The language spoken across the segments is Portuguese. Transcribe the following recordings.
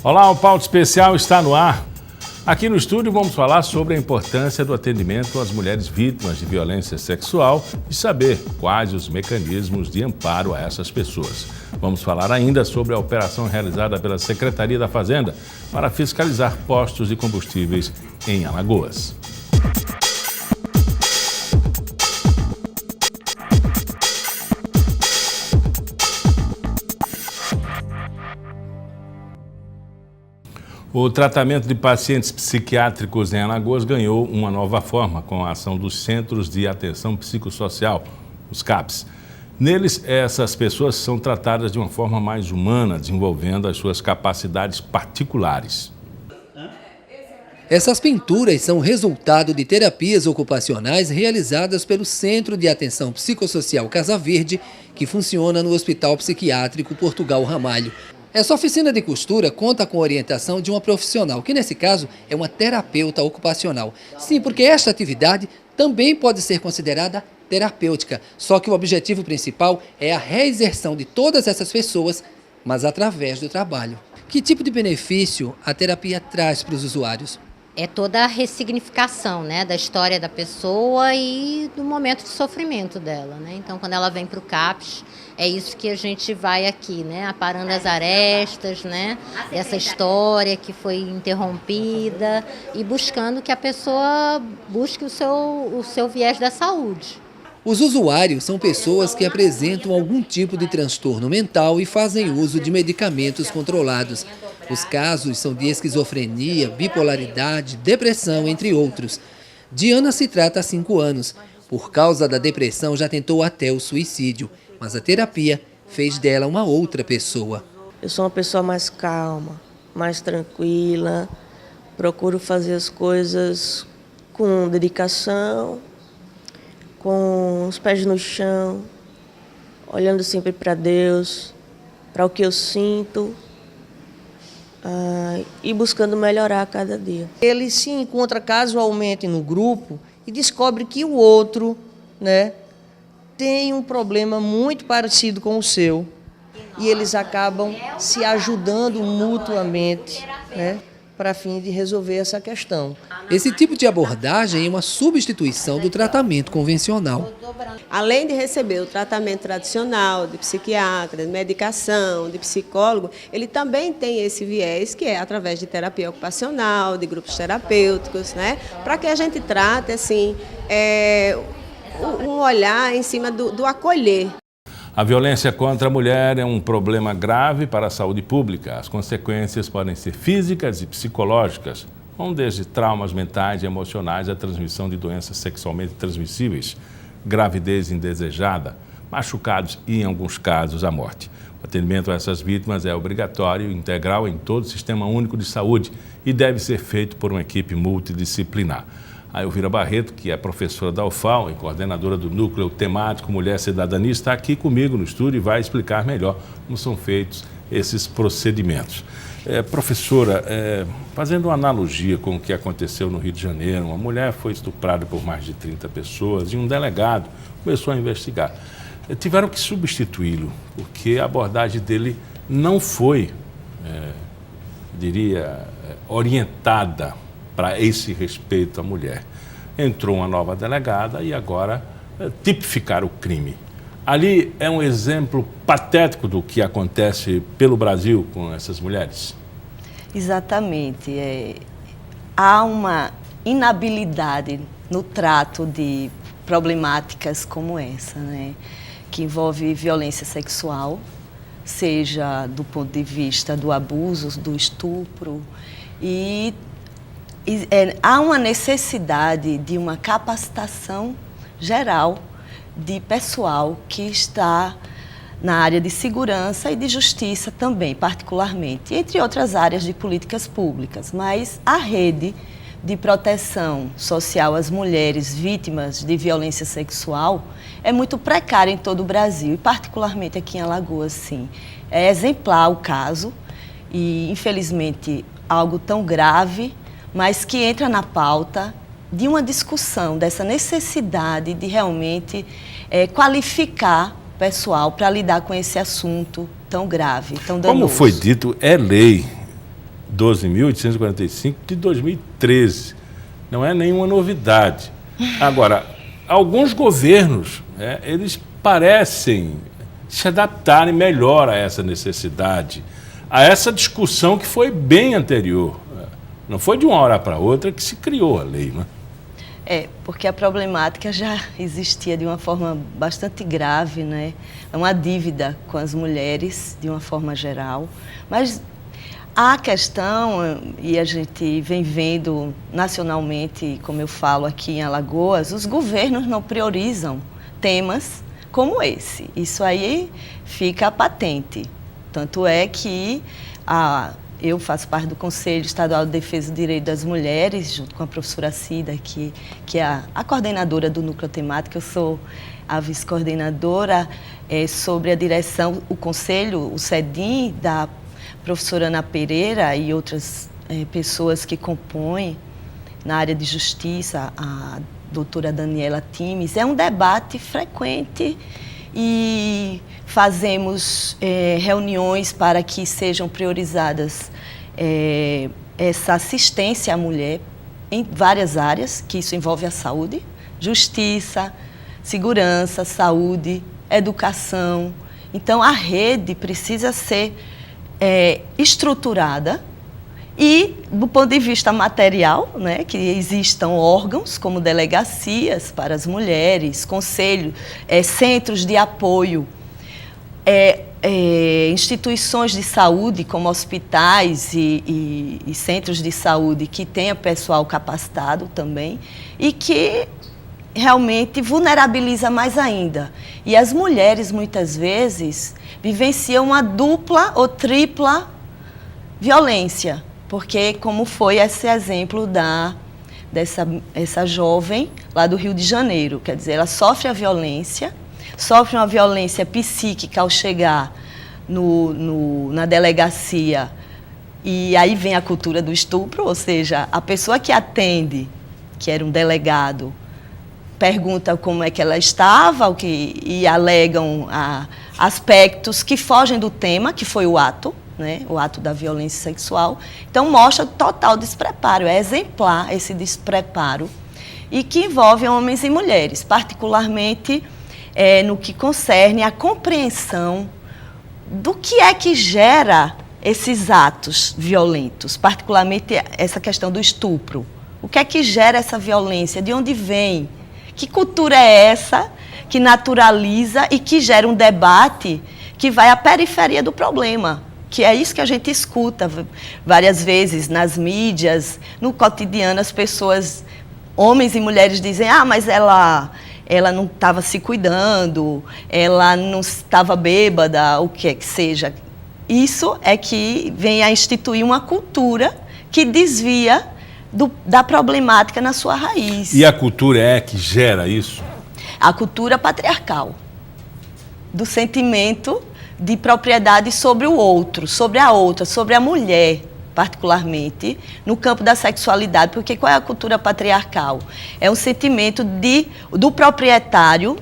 Olá, o Pauta Especial está no ar. Aqui no estúdio vamos falar sobre a importância do atendimento às mulheres vítimas de violência sexual e saber quais os mecanismos de amparo a essas pessoas. Vamos falar ainda sobre a operação realizada pela Secretaria da Fazenda para fiscalizar postos de combustíveis em Alagoas. O tratamento de pacientes psiquiátricos em Alagoas ganhou uma nova forma com a ação dos Centros de Atenção Psicossocial, os CAPs. Neles, essas pessoas são tratadas de uma forma mais humana, desenvolvendo as suas capacidades particulares. Essas pinturas são resultado de terapias ocupacionais realizadas pelo Centro de Atenção Psicossocial Casa Verde, que funciona no Hospital Psiquiátrico Portugal Ramalho. Essa oficina de costura conta com a orientação de uma profissional, que nesse caso é uma terapeuta ocupacional. Sim, porque esta atividade também pode ser considerada terapêutica, só que o objetivo principal é a reinserção de todas essas pessoas, mas através do trabalho. Que tipo de benefício a terapia traz para os usuários? É toda a ressignificação, né, da história da pessoa e do momento de sofrimento dela, né? Então, quando ela vem para o CAPS, é isso que a gente vai aqui, né, aparando as arestas, né, dessa história que foi interrompida e buscando que a pessoa busque o seu viés da saúde. Os usuários são pessoas que apresentam algum tipo de transtorno mental e fazem uso de medicamentos controlados. Os casos são de esquizofrenia, bipolaridade, depressão, entre outros. Diana se trata há 5 anos. Por causa da depressão, já tentou até o suicídio, mas a terapia fez dela uma outra pessoa. Eu sou uma pessoa mais calma, mais tranquila, procuro fazer as coisas com dedicação, com os pés no chão, olhando sempre para Deus, para o que eu sinto, e buscando melhorar a cada dia. Ele se encontra casualmente no grupo e descobre que o outro, né, tem um problema muito parecido com o seu. E eles acabam se ajudando mutuamente, né, para fim de resolver essa questão. Esse tipo de abordagem é uma substituição do tratamento convencional. Além de receber o tratamento tradicional de psiquiatra, de medicação, de psicólogo, ele também tem esse viés que é através de terapia ocupacional, de grupos terapêuticos, né, para que a gente trate assim, um olhar em cima do acolher. A violência contra a mulher é um problema grave para a saúde pública. As consequências podem ser físicas e psicológicas, vão desde traumas mentais e emocionais à transmissão de doenças sexualmente transmissíveis, gravidez indesejada, machucados e, em alguns casos, a morte. O atendimento a essas vítimas é obrigatório e integral em todo o Sistema Único de Saúde e deve ser feito por uma equipe multidisciplinar. A Elvira Barreto, que é professora da UFAL e coordenadora do Núcleo Temático Mulher Cidadania, está aqui comigo no estúdio e vai explicar melhor como são feitos esses procedimentos. Professora, fazendo uma analogia com o que aconteceu no Rio de Janeiro, uma mulher foi estuprada por mais de 30 pessoas e um delegado começou a investigar. Tiveram que substituí-lo, porque a abordagem dele não foi, orientada para esse respeito à mulher. Entrou uma nova delegada e agora tipificaram o crime. Ali é um exemplo patético do que acontece pelo Brasil com essas mulheres? Exatamente. Há uma inabilidade no trato de problemáticas como essa, né? Que envolve violência sexual, seja do ponto de vista do abuso, do estupro, e há uma necessidade de uma capacitação geral de pessoal que está na área de segurança e de justiça também, particularmente, entre outras áreas de políticas públicas. Mas a rede de proteção social às mulheres vítimas de violência sexual é muito precária em todo o Brasil, e particularmente aqui em Alagoas, sim. É exemplar o caso e, infelizmente, algo tão grave, mas que entra na pauta de uma discussão dessa necessidade de realmente qualificar o pessoal para lidar com esse assunto tão grave, tão danoso. Como foi dito, é lei 12.845 de 2013. Não é nenhuma novidade. Agora, alguns governos, eles parecem se adaptarem melhor a essa necessidade, a essa discussão que foi bem anterior. Não foi de uma hora para outra que se criou a lei, né? Porque a problemática já existia de uma forma bastante grave, né? É uma dívida com as mulheres, de uma forma geral. Mas a questão, e a gente vem vendo nacionalmente, como eu falo aqui em Alagoas, os governos não priorizam temas como esse. Isso aí fica patente. Tanto é que eu faço parte do Conselho Estadual de Defesa do Direito das Mulheres, junto com a professora Cida, que é a coordenadora do núcleo temático. Eu sou a vice-coordenadora sobre a direção, o Conselho, o CEDIM, da professora Ana Pereira e outras pessoas que compõem na área de justiça, a doutora Daniela Times. É um debate frequente e fazemos reuniões para que sejam priorizadas essa assistência à mulher em várias áreas, que isso envolve a saúde, justiça, segurança, saúde, educação. Então, a rede precisa ser estruturada e, do ponto de vista material, né, que existam órgãos como delegacias para as mulheres, conselhos, centros de apoio, instituições de saúde, como hospitais e centros de saúde que tenha pessoal capacitado também e que realmente vulnerabiliza mais ainda. E as mulheres, muitas vezes, vivenciam uma dupla ou tripla violência, porque como foi esse exemplo dessa jovem lá do Rio de Janeiro, quer dizer, ela sofre uma violência psíquica ao chegar na delegacia, e aí vem a cultura do estupro, ou seja, a pessoa que atende, que era um delegado, pergunta como é que ela estava, e alegam aspectos que fogem do tema, que foi o ato, né, o ato da violência sexual. Então, mostra total despreparo, é exemplar esse despreparo, e que envolve homens e mulheres, particularmente no que concerne a compreensão do que é que gera esses atos violentos, particularmente essa questão do estupro. O que é que gera essa violência? De onde vem? Que cultura é essa que naturaliza e que gera um debate que vai à periferia do problema? Que é isso que a gente escuta várias vezes nas mídias, no cotidiano, as pessoas, homens e mulheres, dizem: mas ela não estava se cuidando, ela não estava bêbada, o que é que seja. Isso é que vem a instituir uma cultura que desvia da problemática na sua raiz. E a cultura é que gera isso? A cultura patriarcal, do sentimento de propriedade sobre o outro, sobre a outra, sobre a mulher, particularmente, no campo da sexualidade. Porque qual é a cultura patriarcal? É um sentimento do proprietário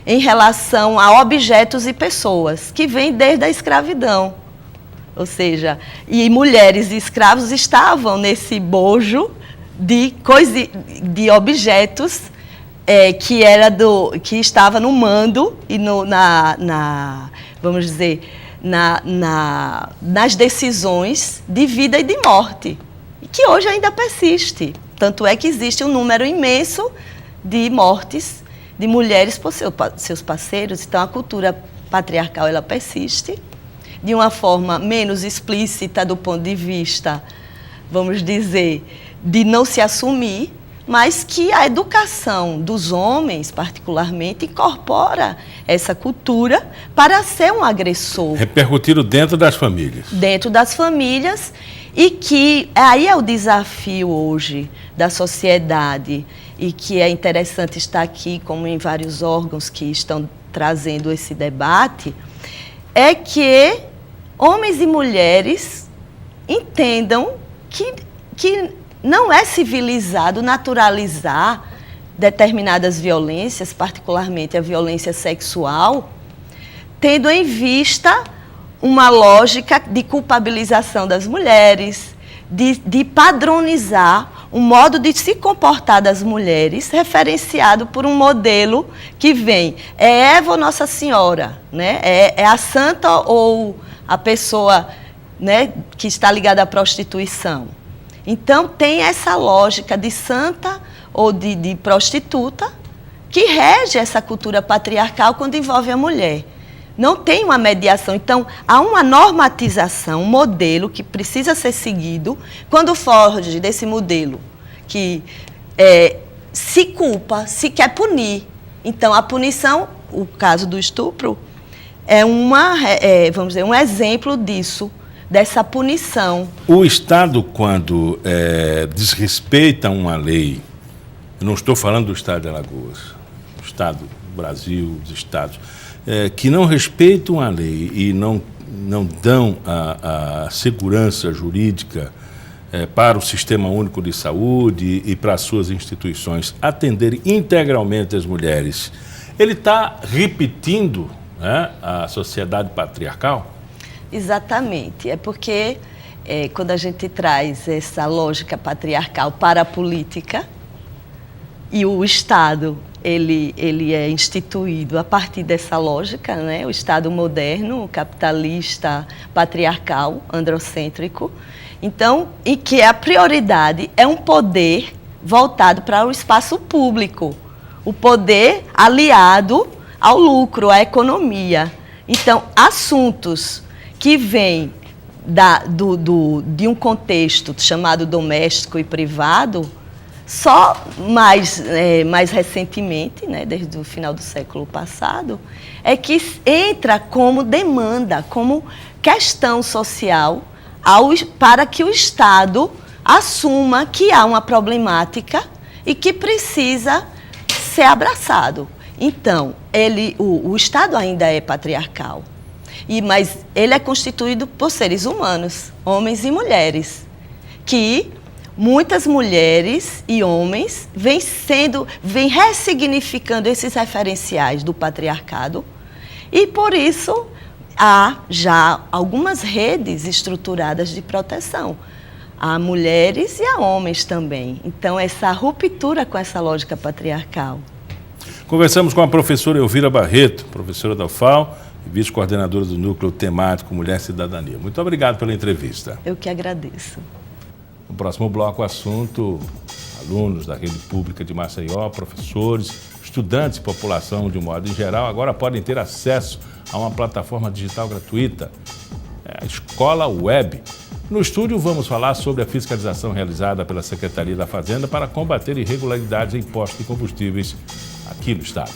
em relação a objetos e pessoas, que vem desde a escravidão. Ou seja, e mulheres e escravos estavam nesse bojo de objetos que estava no mando e vamos dizer, nas decisões de vida e de morte, e que hoje ainda persiste. Tanto é que existe um número imenso de mortes de mulheres por seus parceiros. Então, a cultura patriarcal, ela persiste de uma forma menos explícita do ponto de vista, vamos dizer, de não se assumir, mas que a educação dos homens, particularmente, incorpora essa cultura para ser um agressor. Repercutido dentro das famílias. Dentro das famílias, e que aí é o desafio hoje da sociedade, e que é interessante estar aqui, como em vários órgãos que estão trazendo esse debate, é que homens e mulheres entendam que não é civilizado naturalizar determinadas violências, particularmente a violência sexual, tendo em vista uma lógica de culpabilização das mulheres, de padronizar um modo de se comportar das mulheres referenciado por um modelo que vem, é Eva ou Nossa Senhora, né? É a santa ou a pessoa, né, que está ligada à prostituição. Então, tem essa lógica de santa ou de prostituta que rege essa cultura patriarcal quando envolve a mulher. Não tem uma mediação. Então, há uma normatização, um modelo que precisa ser seguido. Quando foge desse modelo que se culpa, se quer punir. Então, a punição, o caso do estupro, vamos dizer, um exemplo disso, dessa punição. O Estado, quando desrespeita uma lei, eu não estou falando do Estado de Alagoas, o Estado do Brasil, os Estados, que não respeitam a lei e não dão a segurança jurídica para o Sistema Único de Saúde e para as suas instituições atenderem integralmente as mulheres, ele está repetindo, né, a sociedade patriarcal? Exatamente. É porque quando a gente traz essa lógica patriarcal para a política e o Estado, ele é instituído a partir dessa lógica, né? O Estado moderno, capitalista, patriarcal, androcêntrico. Então, em que a prioridade é um poder voltado para o espaço público, o poder aliado ao lucro, à economia. Então, assuntos que vêm de um contexto chamado doméstico e privado, só mais recentemente, né, desde o final do século passado, é que entra como demanda, como questão social, para que o Estado assuma que há uma problemática e que precisa ser abraçado. Então, o Estado ainda é patriarcal, mas ele é constituído por seres humanos, homens e mulheres, que muitas mulheres e homens vêm ressignificando esses referenciais do patriarcado e, por isso, há já algumas redes estruturadas de proteção a mulheres e a homens também. Então, essa ruptura com essa lógica patriarcal. Conversamos com a professora Elvira Barreto, professora da UFAL e vice-coordenadora do Núcleo Temático Mulher e Cidadania. Muito obrigado pela entrevista. Eu que agradeço. No próximo bloco, o assunto: alunos da rede pública de Maceió, professores, estudantes e população de um modo em geral, agora podem ter acesso a uma plataforma digital gratuita, a Escola Web. No estúdio, vamos falar sobre a fiscalização realizada pela Secretaria da Fazenda para combater irregularidades em postos de combustíveis aqui no estado.